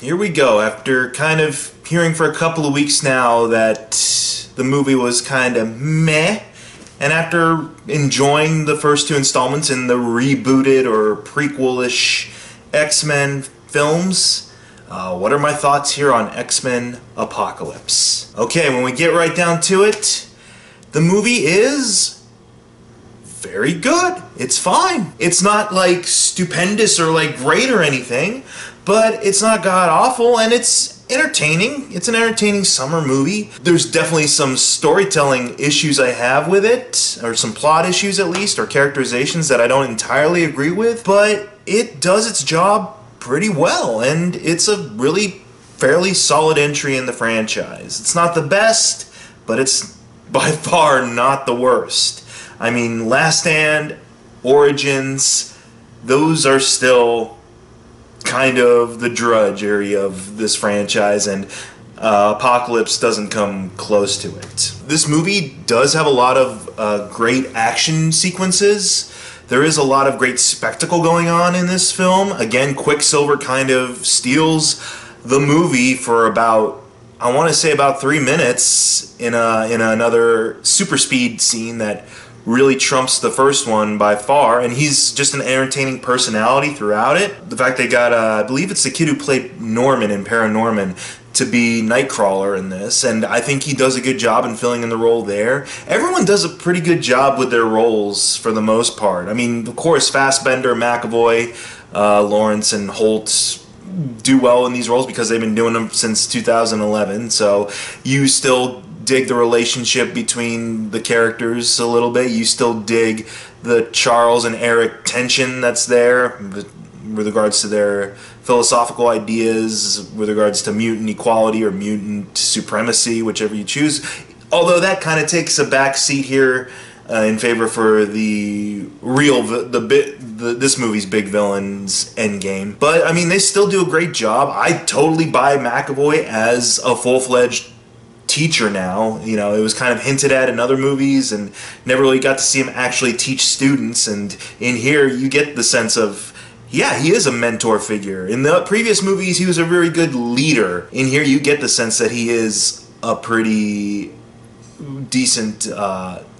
here we go. After kind of hearing for a couple of weeks now that the movie was kind of meh, and after enjoying the first two installments in the rebooted or prequel-ish X-Men films, what are my thoughts here on X-Men Apocalypse? Okay, when we get right down to it, the movie is very good. It's fine. It's not like stupendous or like great or anything, but it's not god-awful, and it's entertaining. It's an entertaining summer movie. There's definitely some storytelling issues I have with it, or some plot issues at least, or characterizations that I don't entirely agree with, but it does its job pretty well, and it's a really fairly solid entry in the franchise. It's not the best, but it's by far not the worst. I mean, Last Stand, Origins, those are still kind of the drudgery of this franchise, and Apocalypse doesn't come close to it. This movie does have a lot of great action sequences. There is a lot of great spectacle going on in this film. Again, Quicksilver kind of steals the movie for about, I want to say about 3 minutes in another super speed scene that really trumps the first one by far, and he's just an entertaining personality throughout it. The fact they got, I believe it's the kid who played Norman in Paranorman, to be Nightcrawler in this, and I think he does a good job in filling in the role there. Everyone does a pretty good job with their roles for the most part. I mean, of course, Fassbender, McAvoy, Lawrence, and Holt do well in these roles because they've been doing them since 2011, so you still dig the relationship between the characters a little bit. You still dig the Charles and Eric tension that's there with regards to their philosophical ideas, with regards to mutant equality or mutant supremacy, whichever you choose. Although that kind of takes a back seat here in favor for the real, this movie's big villain's endgame. But I mean, they still do a great job. I totally buy McAvoy as a full-fledged teacher now. You know, it was kind of hinted at in other movies and never really got to see him actually teach students, and in here you get the sense of, yeah, he is a mentor figure. In the previous movies he was a very good leader. In here you get the sense that he is a pretty decent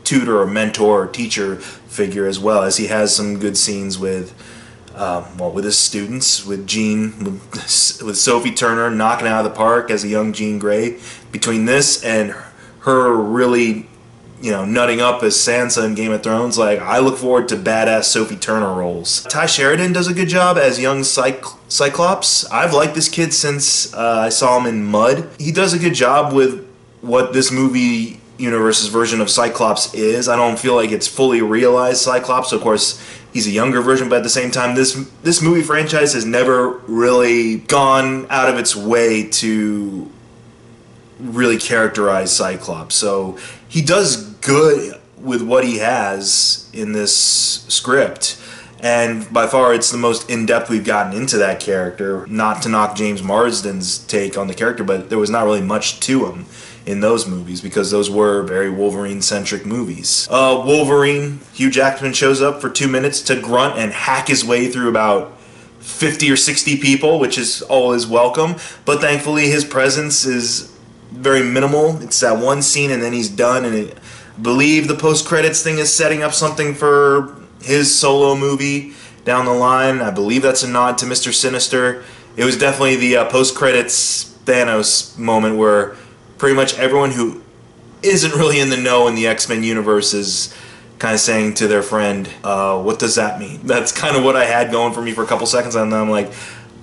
tutor or mentor or teacher figure, as well as he has some good scenes with with his students, with Jean, with Sophie Turner knocking out of the park as a young Jean Grey. Between this and her really, you know, nutting up as Sansa in Game of Thrones, like, I look forward to badass Sophie Turner roles. Ty Sheridan does a good job as young Cyclops. I've liked this kid since I saw him in Mud. He does a good job with what this movie universe's version of Cyclops is. I don't feel like it's fully realized Cyclops. Of course, he's a younger version, but at the same time, this movie franchise has never really gone out of its way to really characterize Cyclops. So he does good with what he has in this script, and by far it's the most in-depth we've gotten into that character. Not to knock James Marsden's take on the character, but there was not really much to him in those movies because those were very Wolverine-centric movies. Wolverine, Hugh Jackman shows up for 2 minutes to grunt and hack his way through about 50 or 60 people, which is always welcome, but thankfully his presence is very minimal. It's that one scene and then he's done, and I believe the post-credits thing is setting up something for his solo movie down the line. I believe that's a nod to Mr. Sinister. It was definitely the post-credits Thanos moment where pretty much everyone who isn't really in the know in the X-Men universe is kind of saying to their friend, what does that mean? That's kind of what I had going for me for a couple seconds, and then I'm like,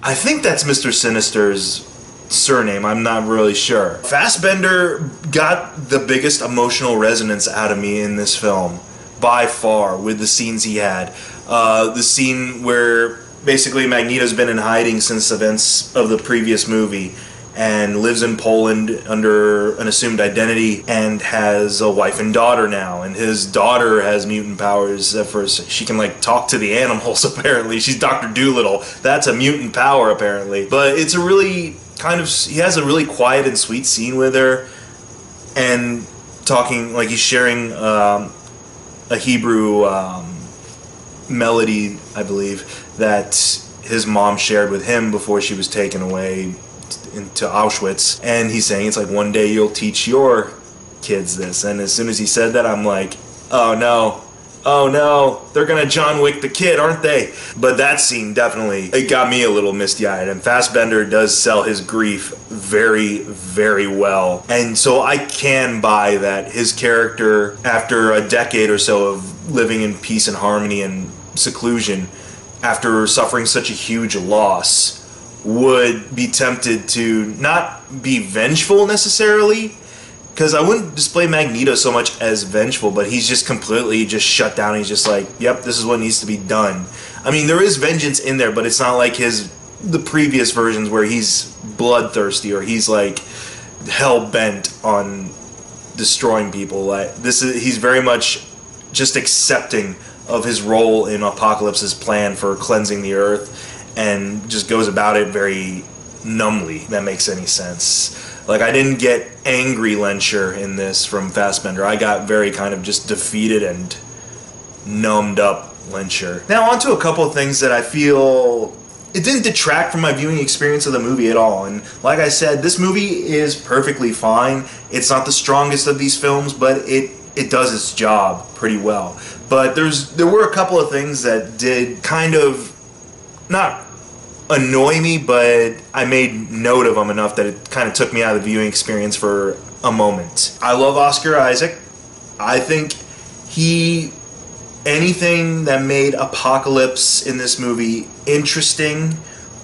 I think that's Mr. Sinister's surname, I'm not really sure. Fassbender got the biggest emotional resonance out of me in this film, by far, with the scenes he had. The scene where basically Magneto's been in hiding since events of the previous movie and lives in Poland under an assumed identity and has a wife and daughter now, and his daughter has mutant powers. At first she can like talk to the animals, apparently. She's Dr. Dolittle. That's a mutant power, apparently. But it's a really kind of, he has a really quiet and sweet scene with her, and talking, like he's sharing a Hebrew melody, I believe, that his mom shared with him before she was taken away into Auschwitz, and he's saying it's like, one day you'll teach your kids this. And as soon as he said that, I'm like, oh no. Oh no, they're gonna John Wick the kid, aren't they? But that scene definitely, it got me a little misty-eyed, and Fassbender does sell his grief very, very well. And so I can buy that his character, after a decade or so of living in peace and harmony and seclusion, after suffering such a huge loss, would be tempted to not be vengeful necessarily, because I wouldn't display Magneto so much as vengeful, but he's just completely just shut down. He's just like, yep, this is what needs to be done. I mean, there is vengeance in there, but it's not like the previous versions where he's bloodthirsty or he's like hell-bent on destroying people. Like he's very much just accepting of his role in Apocalypse's plan for cleansing the Earth, and just goes about it very numbly, if that makes any sense. Like, I didn't get angry Lensher in this from Fassbender. I got very kind of just defeated and numbed up Lensher. Now, on to a couple of things that I feel it didn't detract from my viewing experience of the movie at all. And like I said, this movie is perfectly fine. It's not the strongest of these films, but it does its job pretty well. But there were a couple of things that did kind of not annoy me, but I made note of them enough that it kind of took me out of the viewing experience for a moment. I love Oscar Isaac. I think anything that made Apocalypse in this movie interesting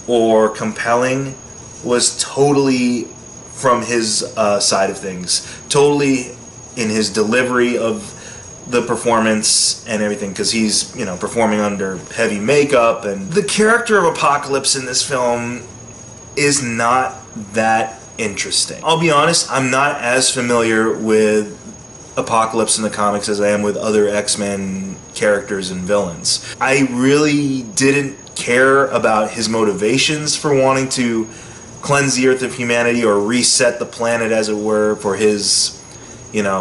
or compelling was totally from his side of things. Totally in his delivery of the performance and everything, because he's, performing under heavy makeup, and the character of Apocalypse in this film is not that interesting. I'll be honest, I'm not as familiar with Apocalypse in the comics as I am with other X-Men characters and villains. I really didn't care about his motivations for wanting to cleanse the Earth of humanity or reset the planet, as it were, for his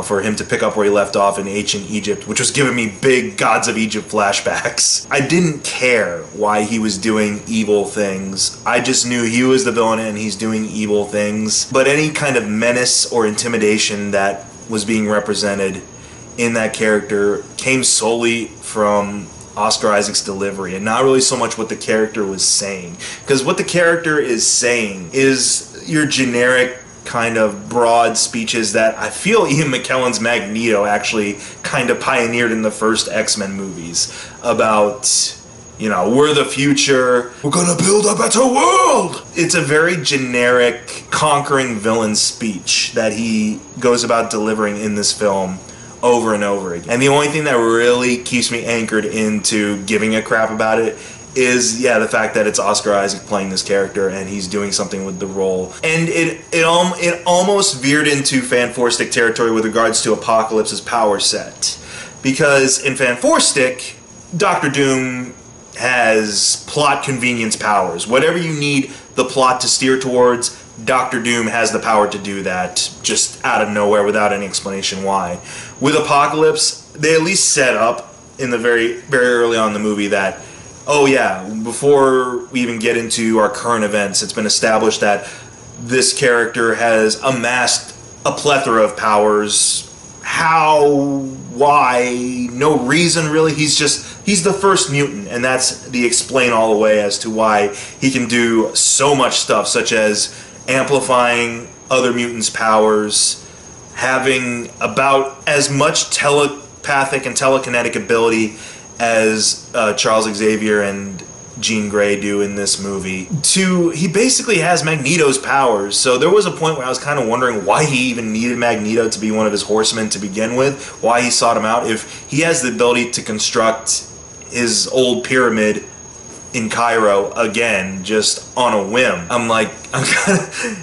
for him to pick up where he left off in ancient Egypt, which was giving me big Gods of Egypt flashbacks. I didn't care why he was doing evil things. I just knew he was the villain and he's doing evil things. But any kind of menace or intimidation that was being represented in that character came solely from Oscar Isaac's delivery, and not really so much what the character was saying. Because what the character is saying is your generic kind of broad speeches that I feel Ian McKellen's Magneto actually kind of pioneered in the first X-Men movies about, we're the future, we're gonna build a better world. It's a very generic conquering villain speech that he goes about delivering in this film over and over again. And the only thing that really keeps me anchored into giving a crap about it is, the fact that it's Oscar Isaac playing this character and he's doing something with the role. And it almost veered into Fan Four Stick territory with regards to Apocalypse's power set. Because in Fan Four Stick, Doctor Doom has plot convenience powers. Whatever you need the plot to steer towards, Doctor Doom has the power to do that just out of nowhere without any explanation why. With Apocalypse, they at least set up in the very, very early on in the movie that, before we even get into our current events, it's been established that this character has amassed a plethora of powers. How, why, no reason really. He's the first mutant, and that's the explain all the way as to why he can do so much stuff, such as amplifying other mutants' powers, having about as much telepathic and telekinetic ability as Charles Xavier and Jean Grey do in this movie. He basically has Magneto's powers, so there was a point where I was kind of wondering why he even needed Magneto to be one of his horsemen to begin with, why he sought him out, if he has the ability to construct his old pyramid in Cairo again, just on a whim.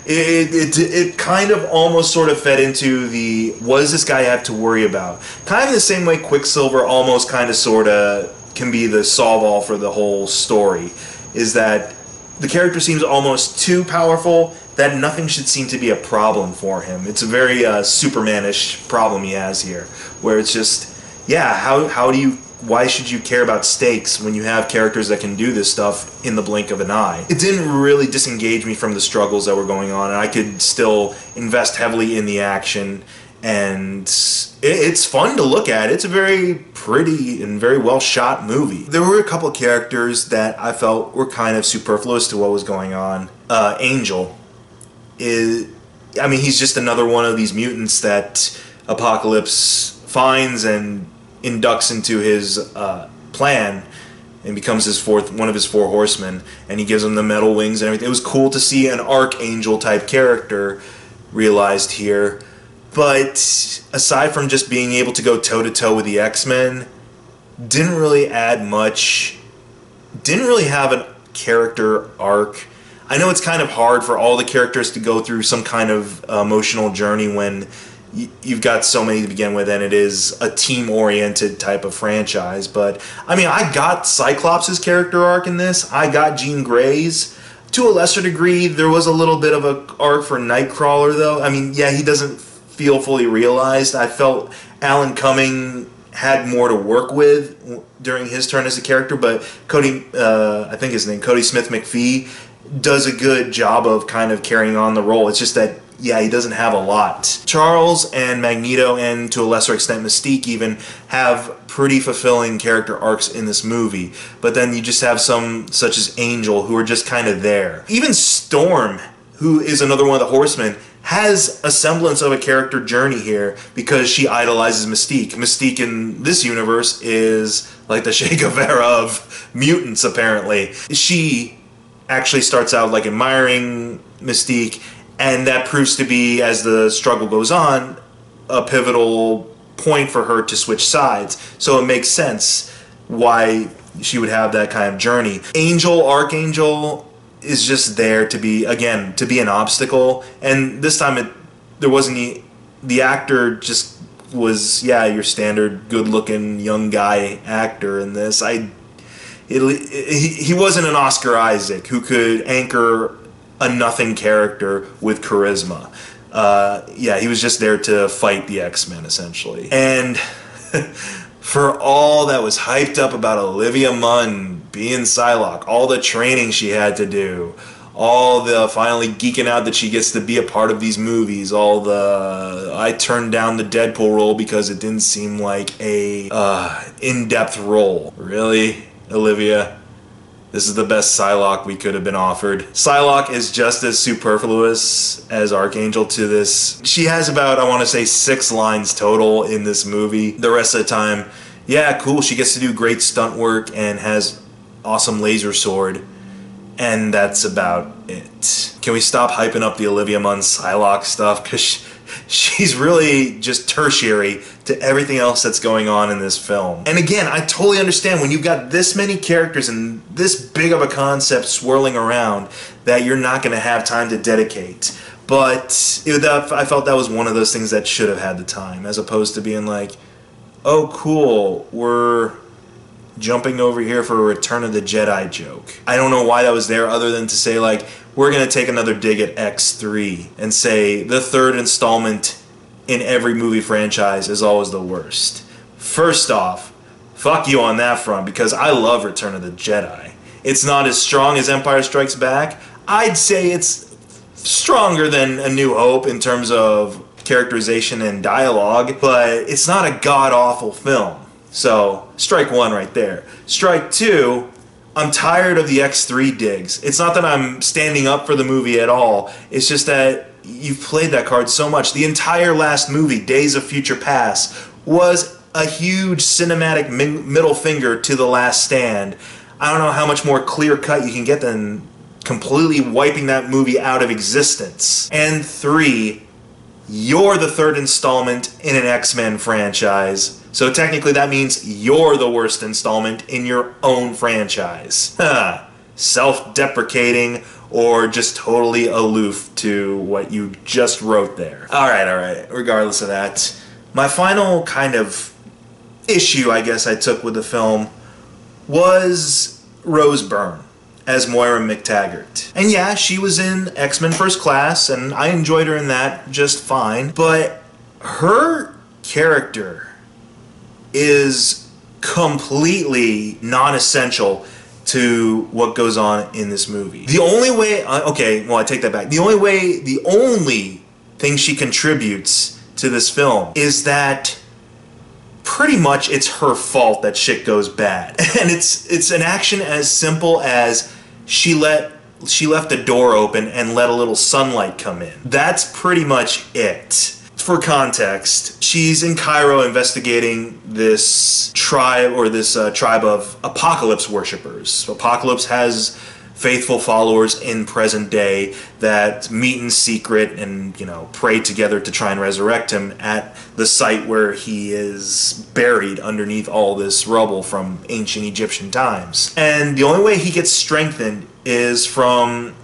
It kind of almost sort of fed into the, what does this guy have to worry about? Kind of the same way Quicksilver almost kind of sort of can be the solve-all for the whole story, is that the character seems almost too powerful that nothing should seem to be a problem for him. It's a very Superman-ish problem he has here, where it's just, how do you why should you care about stakes when you have characters that can do this stuff in the blink of an eye? It didn't really disengage me from the struggles that were going on, and I could still invest heavily in the action, and it's fun to look at. It's a very pretty and very well shot movie. There were a couple of characters that I felt were kind of superfluous to what was going on. Angel is, I mean, he's just another one of these mutants that Apocalypse finds and inducts into his plan and becomes one of his four horsemen, and he gives him the metal wings and everything. It was cool to see an archangel type character realized here, but aside from just being able to go toe to toe with the X-Men, didn't really add much, didn't really have a character arc. I know it's kind of hard for all the characters to go through some kind of emotional journey when you've got so many to begin with, and it is a team-oriented type of franchise. But, I mean, I got Cyclops' character arc in this. I got Jean Grey's. To a lesser degree, there was a little bit of an arc for Nightcrawler, though. I mean, yeah, he doesn't feel fully realized. I felt Alan Cumming had more to work with during his turn as a character, but Cody, I think his name, Cody Smith McPhee, does a good job of kind of carrying on the role. It's just that, yeah, he doesn't have a lot. Charles and Magneto, and to a lesser extent Mystique even, have pretty fulfilling character arcs in this movie. But then you just have some, such as Angel, who are just kind of there. Even Storm, who is another one of the Horsemen, has a semblance of a character journey here because she idolizes Mystique. Mystique in this universe is like the Che Guevara of mutants, apparently. She actually starts out like admiring Mystique, and that proves to be, as the struggle goes on, a pivotal point for her to switch sides. So it makes sense why she would have that kind of journey. Archangel is just there to be, again, to be an obstacle. And this time there wasn't the actor just was, yeah, your standard good-looking young guy actor in this. He wasn't an Oscar Isaac who could anchor a nothing character with charisma. Yeah, he was just there to fight the X-Men, essentially. And for all that was hyped up about Olivia Munn being Psylocke, all the training she had to do, all the finally geeking out that she gets to be a part of these movies, all the I turned down the Deadpool role because it didn't seem like a in-depth role. Really, Olivia? This is the best Psylocke we could have been offered. Psylocke is just as superfluous as Archangel to this. She has about, I want to say, 6 lines total in this movie. The rest of the time, yeah, cool, she gets to do great stunt work and has awesome laser sword. And that's about it. Can we stop hyping up the Olivia Munn Psylocke stuff? Because she's really just tertiary to everything else that's going on in this film. And again, I totally understand when you've got this many characters and this big of a concept swirling around that you're not going to have time to dedicate. But I felt that was one of those things that should have had the time, as opposed to being like, oh cool, we're jumping over here for a Return of the Jedi joke. I don't know why that was there other than to say, like, we're going to take another dig at X3 and say the third installment in every movie franchise is always the worst. First off, fuck you on that front, because I love Return of the Jedi. It's not as strong as Empire Strikes Back. I'd say it's stronger than A New Hope in terms of characterization and dialogue, but it's not a god-awful film. So, strike one right there. Strike two, I'm tired of the X3 digs. It's not that I'm standing up for the movie at all. It's just that you've played that card so much. The entire last movie, Days of Future Past, was a huge cinematic middle finger to The Last Stand. I don't know how much more clear-cut you can get than completely wiping that movie out of existence. And 3, you're the third installment in an X-Men franchise. So technically that means you're the worst installment in your own franchise. Self-deprecating or just totally aloof to what you just wrote there. Alright, regardless of that. My final kind of issue, I guess, I took with the film was Rose Byrne as Moira McTaggart. And yeah, she was in X-Men First Class, and I enjoyed her in that just fine, but her character is completely non-essential to what goes on in this movie. The only way, okay, well, I take that back. The only thing she contributes to this film is that pretty much it's her fault that shit goes bad. And it's an action as simple as she left the door open and let a little sunlight come in. That's pretty much it. For context, she's in Cairo investigating this tribe of Apocalypse worshippers. Apocalypse has faithful followers in present day that meet in secret and, pray together to try and resurrect him at the site where he is buried underneath all this rubble from ancient Egyptian times. And the only way he gets strengthened is from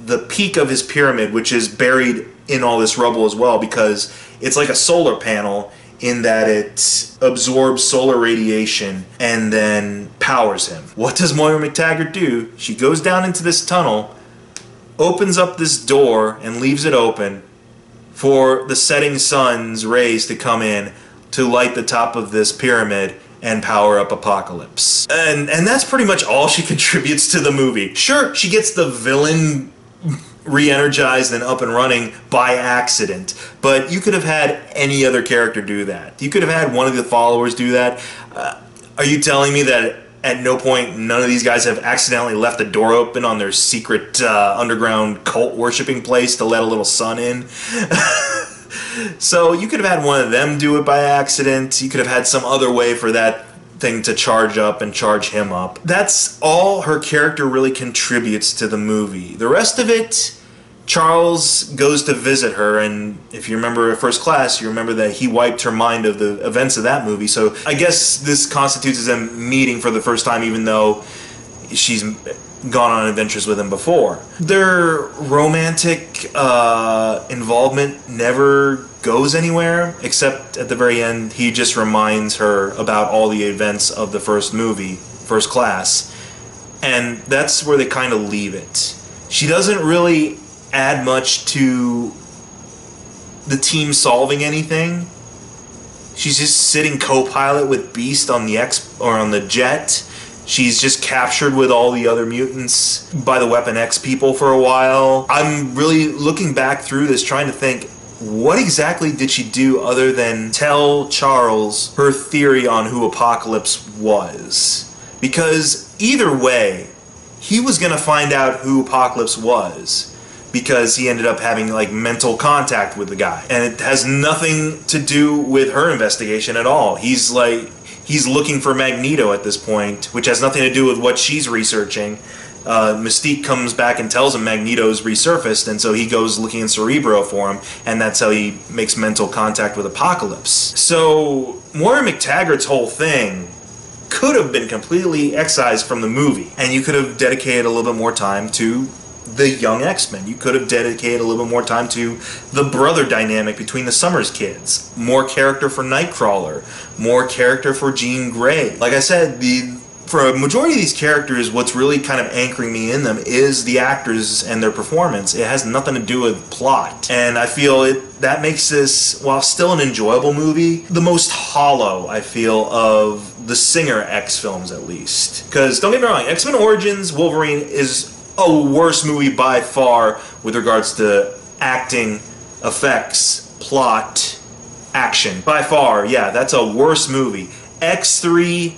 the peak of his pyramid, which is buried in all this rubble as well, because it's like a solar panel in that it absorbs solar radiation and then powers him. What does Moira McTaggart do? She goes down into this tunnel, opens up this door and leaves it open for the setting sun's rays to come in to light the top of this pyramid and power up Apocalypse. And that's pretty much all she contributes to the movie. Sure, she gets the villain re-energized and up and running by accident, but you could have had any other character do that. You could have had one of the followers do that. Are you telling me that at no point none of these guys have accidentally left the door open on their secret underground cult worshipping place to let a little sun in? So you could have had one of them do it by accident. You could have had some other way for that thing to charge up and charge him up. That's all her character really contributes to the movie. The rest of it, Charles goes to visit her, and if you remember First Class, you remember that he wiped her mind of the events of that movie. So I guess this constitutes as them meeting for the first time, even though she's gone on adventures with him before. Their romantic involvement never goes anywhere, except at the very end he just reminds her about all the events of the first movie, First Class, and that's where they kind of leave it. She doesn't really add much to the team solving anything. She's just sitting co-pilot with Beast on the jet. She's just captured with all the other mutants by the Weapon X people for a while. I'm really looking back through this trying to think, what exactly did she do other than tell Charles her theory on who Apocalypse was? Because either way, he was going to find out who Apocalypse was, because he ended up having mental contact with the guy. And it has nothing to do with her investigation at all. He's looking for Magneto at this point, which has nothing to do with what she's researching. Mystique comes back and tells him Magneto's resurfaced, and so he goes looking in Cerebro for him, and that's how he makes mental contact with Apocalypse. So Moira McTaggart's whole thing could have been completely excised from the movie, and you could have dedicated a little bit more time to the young X-Men. You could have dedicated a little bit more time to the brother dynamic between the Summers kids. More character for Nightcrawler. More character for Jean Grey. Like I said, for a majority of these characters, what's really kind of anchoring me in them is the actors and their performance. It has nothing to do with plot. And I feel that makes this, while still an enjoyable movie, the most hollow, I feel, of the Singer X films, at least. Because, don't get me wrong, X-Men Origins Wolverine is a worse movie by far with regards to acting, effects, plot, action. By far, yeah, that's a worse movie. X3,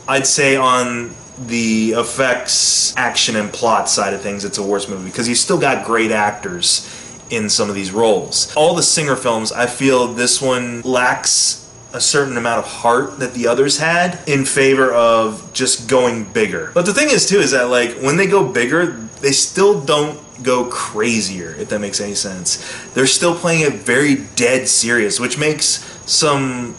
I'd say on the effects, action, and plot side of things, it's a worse movie, because you still got great actors in some of these roles. All the Singer films, I feel this one lacks a certain amount of heart that the others had in favor of just going bigger. But the thing is, too, is that when they go bigger, they still don't go crazier, if that makes any sense. They're still playing it very dead serious, which makes some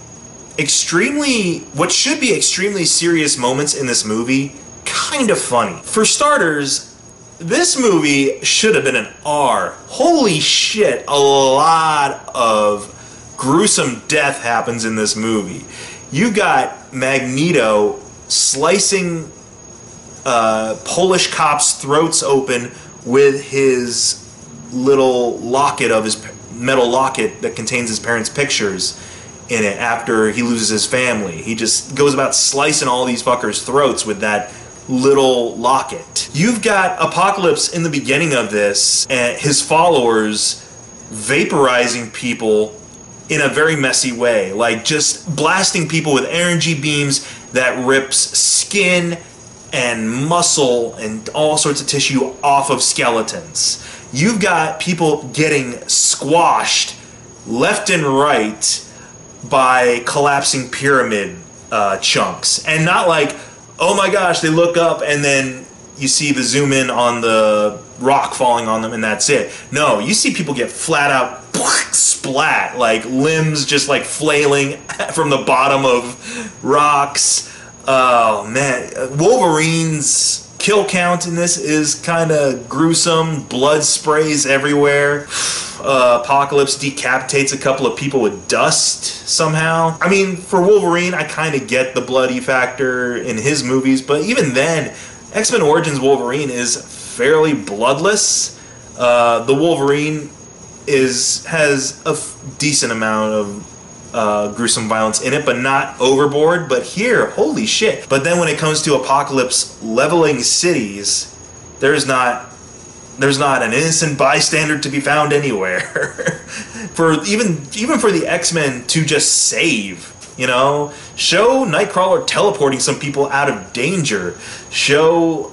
what should be extremely serious moments in this movie kind of funny. For starters, this movie should have been an R. Holy shit, a lot of gruesome death happens in this movie. You got Magneto slicing Polish cops' throats open with his little locket of his metal locket that contains his parents' pictures in it after he loses his family. He just goes about slicing all these fuckers' throats with that little locket. You've got Apocalypse in the beginning of this, and his followers vaporizing people in a very messy way, like just blasting people with energy beams that rips skin and muscle and all sorts of tissue off of skeletons. You've got people getting squashed left and right by collapsing pyramid chunks, and not like, oh my gosh, they look up and then you see the zoom in on the rock falling on them and that's it. No, you see people get flat out splat, like limbs just like flailing from the bottom of rocks. Oh man, Wolverine's kill count in this is kind of gruesome. Blood sprays everywhere. Apocalypse decapitates a couple of people with dust somehow. I mean, for Wolverine, I kind of get the bloody factor in his movies, but even then, X-Men Origins Wolverine is fairly bloodless. The Wolverine has a decent amount of gruesome violence in it, but not overboard. But here, holy shit. But then when it comes to Apocalypse leveling cities, there's not an innocent bystander to be found anywhere. For even for the X-Men to just save, you know, show Nightcrawler teleporting some people out of danger. Show,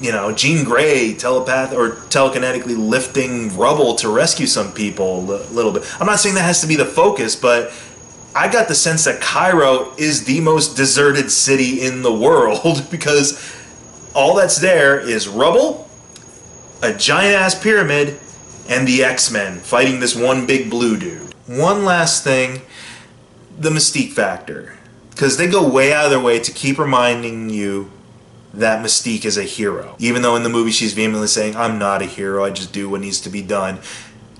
you know, Jean Grey telekinetically lifting rubble to rescue some people a little bit. I'm not saying that has to be the focus, but I got the sense that Cairo is the most deserted city in the world because all that's there is rubble, a giant-ass pyramid, and the X-Men fighting this one big blue dude. One last thing, the Mystique factor. Because they go way out of their way to keep reminding you that Mystique is a hero. Even though in the movie she's vehemently saying, I'm not a hero, I just do what needs to be done.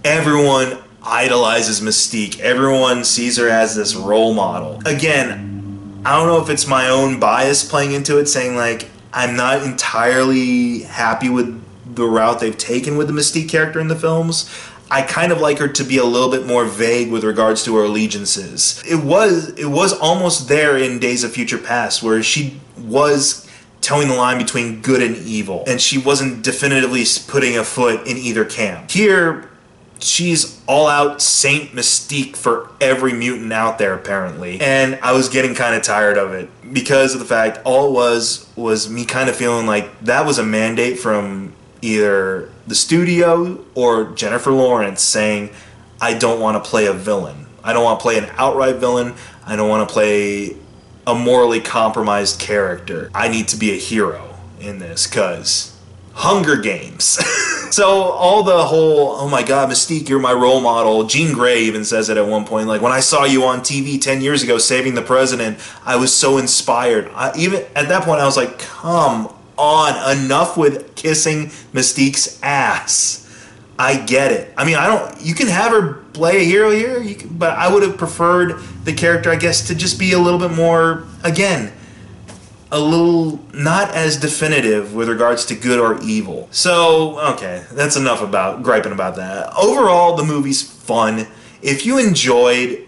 Everyone idolizes Mystique. Everyone sees her as this role model. Again, I don't know if it's my own bias playing into it, saying like, I'm not entirely happy with the route they've taken with the Mystique character in the films. I kind of like her to be a little bit more vague with regards to her allegiances. It was almost there in Days of Future Past, where she was towing the line between good and evil, and she wasn't definitively putting a foot in either camp. Here, she's all-out Saint Mystique for every mutant out there, apparently. And I was getting kind of tired of it, because of the fact all it was me kind of feeling like that was a mandate from either the studio or Jennifer Lawrence saying, I don't want to play a villain. I don't want to play an outright villain. I don't want to play a morally compromised character. I need to be a hero in this, because Hunger Games. So all the whole, oh my god, Mystique, you're my role model. Jean Grey even says it at one point, like, when I saw you on TV 10 years ago saving the president, I was so inspired. Even at that point I was like, come on, enough with kissing Mystique's ass. I get it. I mean, you can have her play a hero here, but I would have preferred the character, I guess, to just be a little bit more, again, a little not as definitive with regards to good or evil. So, okay, that's enough about griping about that. Overall, the movie's fun. If you enjoyed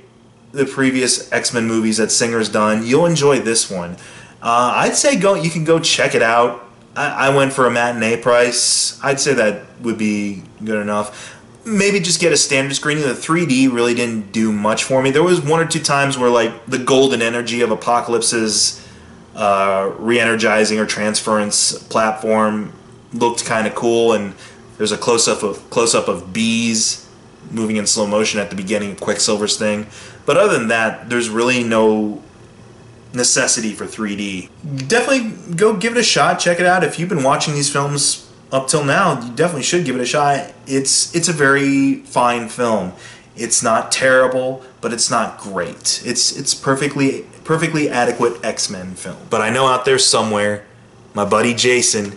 the previous X-Men movies that Singer's done, you'll enjoy this one. I'd say you can go check it out. I went for a matinee price. I'd say that would be good enough. Maybe just get a standard screening. The 3D really didn't do much for me. There was one or two times where like the golden energy of Apocalypse's re-energizing or transference platform looked kind of cool, and there's a close-up of bees moving in slow motion at the beginning of Quicksilver's thing. But other than that, there's really no necessity for 3D. Definitely go give it a shot, check it out. If you've been watching these films up till now, you definitely should give it a shot. It's a very fine film. It's not terrible, but it's not great. It's perfectly adequate X-Men film. But I know out there somewhere, my buddy Jason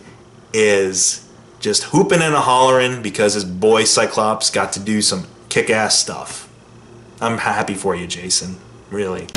is just hooping and hollering because his boy Cyclops got to do some kick-ass stuff. I'm happy for you, Jason. Really.